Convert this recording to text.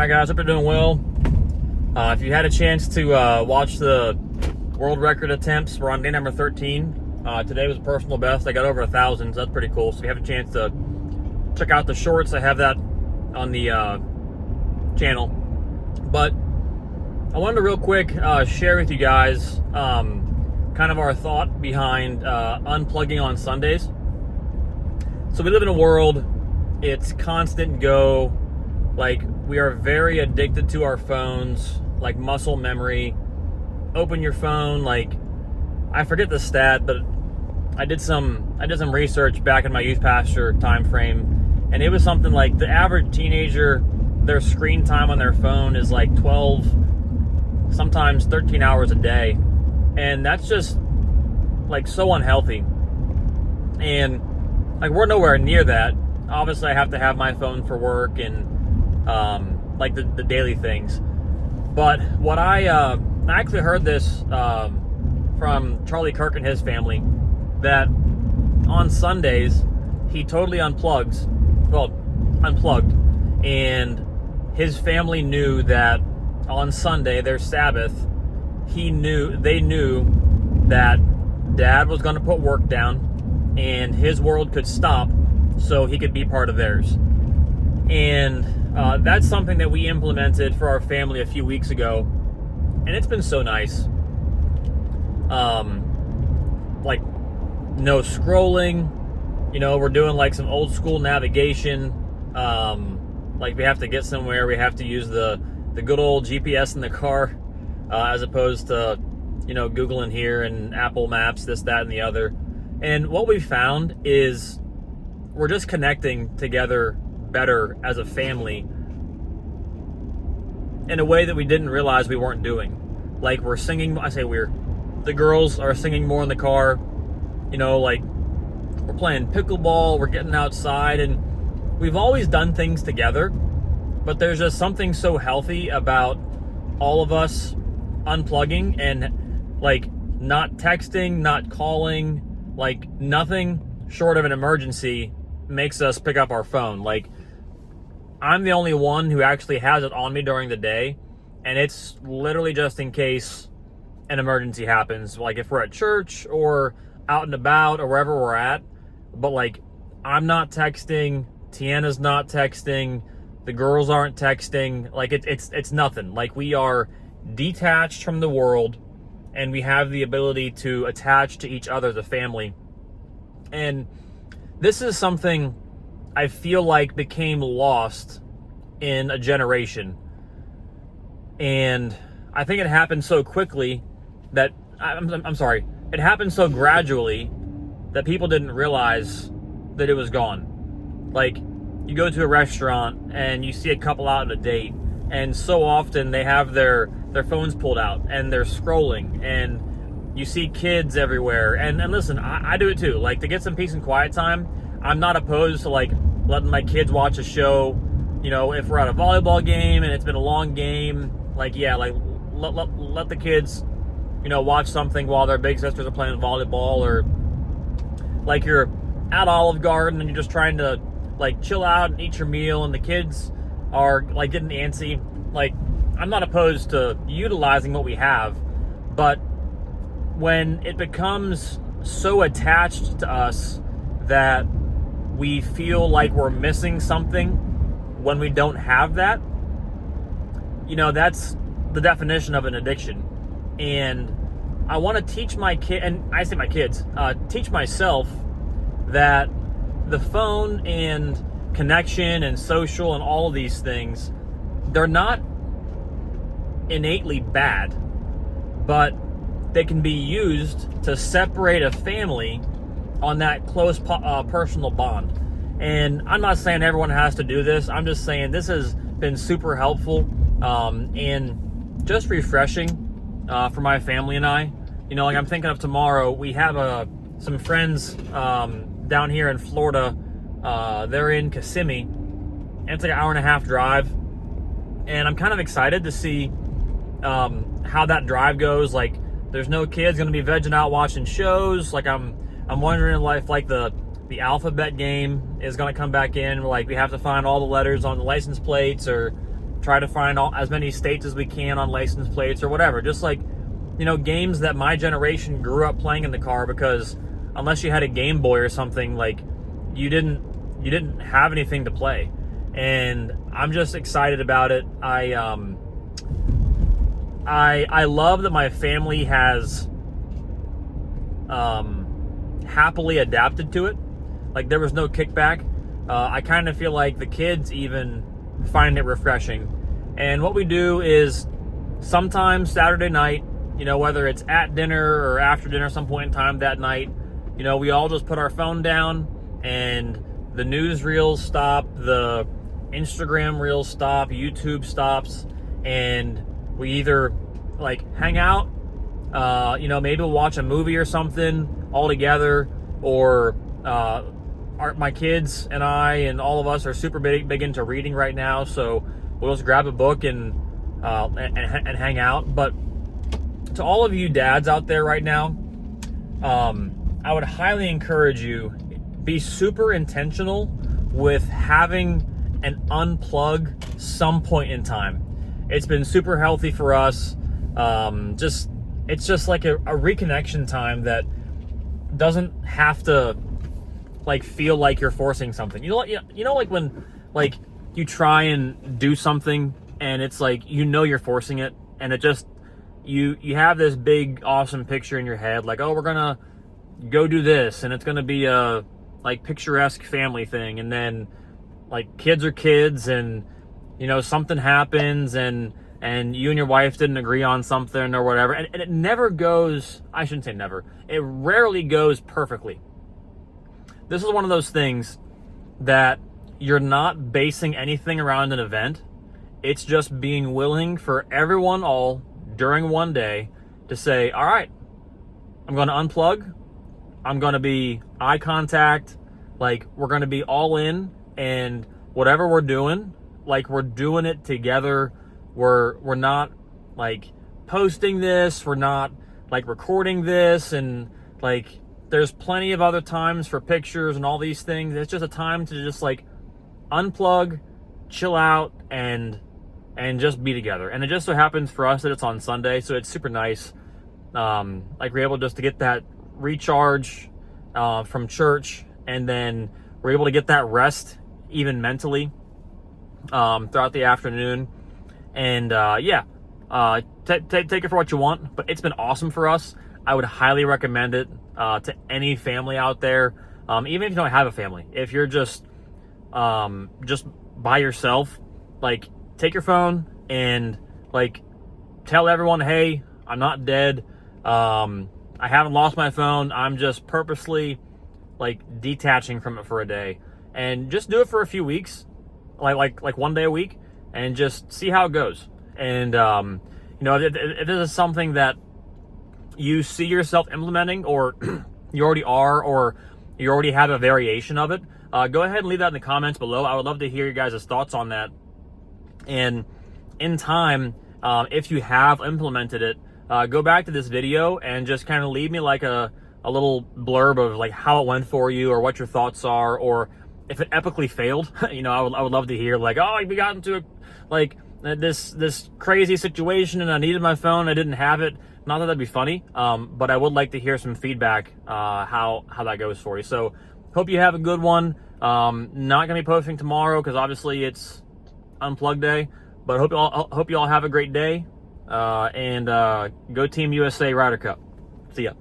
Alright guys, hope you're doing well. If you had a chance to watch the world record attempts, we're on day number 13. Today was a personal best. I got over 1,000, so that's pretty cool. So if you have a chance to check out the shorts, I have that on the channel. But I wanted to real quick share with you guys kind of our thought behind unplugging on Sundays. So we live in a world, it's constant go. Like, we are very addicted to our phones, like muscle memory. Open your phone, like, I forget the stat, but I did some research back in my youth pastor time frame, and it was something like the average teenager, their screen time on their phone is like 12, sometimes 13 hours a day. And that's just like so unhealthy. And like, we're nowhere near that. Obviously I have to have my phone for work and like the daily things. But what I actually heard this from Charlie Kirk and his family, that on Sundays he totally unplugged, and his family knew that on Sunday, their Sabbath, they knew that Dad was going to put work down and his world could stop so he could be part of theirs. And that's something that we implemented for our family a few weeks ago, and it's been so nice. Like, no scrolling, we're doing like some old school navigation. Like, we have to get somewhere, we have to use the good old GPS in the car, as opposed to, Googling here and Apple Maps, this, that, and the other. And what we found is we're just connecting together better as a family in a way that we didn't realize we weren't doing. Like, we're singing, the girls are singing more in the car, like, we're playing pickleball, we're getting outside, and we've always done things together, but there's just something so healthy about all of us unplugging and, like, not texting, not calling, like, nothing short of an emergency makes us pick up our phone. Like, I'm the only one who actually has it on me during the day, and it's literally just in case an emergency happens, like if we're at church or out and about or wherever we're at. But like, I'm not texting, Tiana's not texting, the girls aren't texting, like it's nothing. Like, we are detached from the world, and we have the ability to attach to each other as a family. And this is something I feel like became lost in a generation. And I think it happened so quickly that, it happened so gradually that people didn't realize that it was gone. Like, you go to a restaurant and you see a couple out on a date, and so often they have their phones pulled out and they're scrolling, and you see kids everywhere. And listen, I do it too. Like, to get some peace and quiet time, I'm not opposed to like letting my kids watch a show. If we're at a volleyball game and it's been a long game, like, yeah, like let the kids, watch something while their big sisters are playing volleyball. Or like, you're at Olive Garden and you're just trying to like chill out and eat your meal, and the kids are like getting antsy. Like, I'm not opposed to utilizing what we have, but when it becomes so attached to us that we feel like we're missing something when we don't have that, that's the definition of an addiction. And I want to teach my kid, and I say my kids, teach myself that the phone and connection and social and all of these things, they're not innately bad, but they can be used to separate a family on that close personal bond. And I'm not saying everyone has to do this. I'm just saying this has been super helpful and just refreshing for my family and I. Like, I'm thinking of tomorrow. We have some friends down here in Florida. They're in Kissimmee, and it's like an hour-and-a-half drive. And I'm kind of excited to see how that drive goes. Like, there's no kids going to be vegging out watching shows. Like, I'm wondering if like the alphabet game is going to come back in. Like, we have to find all the letters on the license plates, or try to find as many states as we can on license plates or whatever. Just like, you know, games that my generation grew up playing in the car, because unless you had a Game Boy or something, like, you didn't have anything to play. And I'm just excited about it. I love that my family has happily adapted to it. Like, there was no kickback. I kind of feel like the kids even find it refreshing. And what we do is sometimes Saturday night, you know, whether it's at dinner or after dinner, some point in time that night, you know, we all just put our phone down and the news reels stop, the Instagram reels stop, YouTube stops, and we either like hang out, you know, maybe we'll watch a movie or something all together, or my kids and I and all of us are super big into reading right now, so we'll just grab a book and hang out. But to all of you dads out there right now, I would highly encourage you, be super intentional with having an unplug some point in time. It's been super healthy for us. It's just like a reconnection time that doesn't have to like feel like you're forcing something. You know, like when like you try and do something and it's like, you know, you're forcing it, and it just, you have this big awesome picture in your head, like, oh, we're gonna go do this, and it's gonna be a like picturesque family thing, and then like kids are kids, and you know, something happens, and you and your wife didn't agree on something or whatever, and it never goes, I shouldn't say never, it rarely goes perfectly. This is one of those things that you're not basing anything around an event. It's just being willing for everyone all during one day to say, all right, I'm going to unplug. I'm going to be eye contact. Like, we're going to be all in, and whatever we're doing, like, we're doing it together. We're not like posting this. We're not like recording this, and like, there's plenty of other times for pictures and all these things. It's just a time to just like unplug, chill out, and just be together. And it just so happens for us that it's on Sunday, so it's super nice. Like, we're able just to get that recharge from church, and then we're able to get that rest even mentally throughout the afternoon. And take it for what you want, but it's been awesome for us. I would highly recommend it to any family out there, even if you don't have a family. If you're just by yourself, like, take your phone and like tell everyone, hey, I'm not dead. I haven't lost my phone. I'm just purposely like detaching from it for a day, and just do it for a few weeks, like one day a week, and just see how it goes. And you know, if this is something that you see yourself implementing, or you already are, or you already have a variation of it, go ahead and leave that in the comments below. I would love to hear you guys' thoughts on that. And in time, if you have implemented it, go back to this video and just kind of leave me like a little blurb of like how it went for you, or what your thoughts are, or if it epically failed. You know, I would love to hear like, oh, we got into this crazy situation and I needed my phone, I didn't have it. Not that that'd be funny, but I would like to hear some feedback how that goes for you. So hope you have a good one. Not gonna be posting tomorrow because obviously it's Unplugged Day, but hope you all have a great day, and go Team USA Ryder Cup. See ya.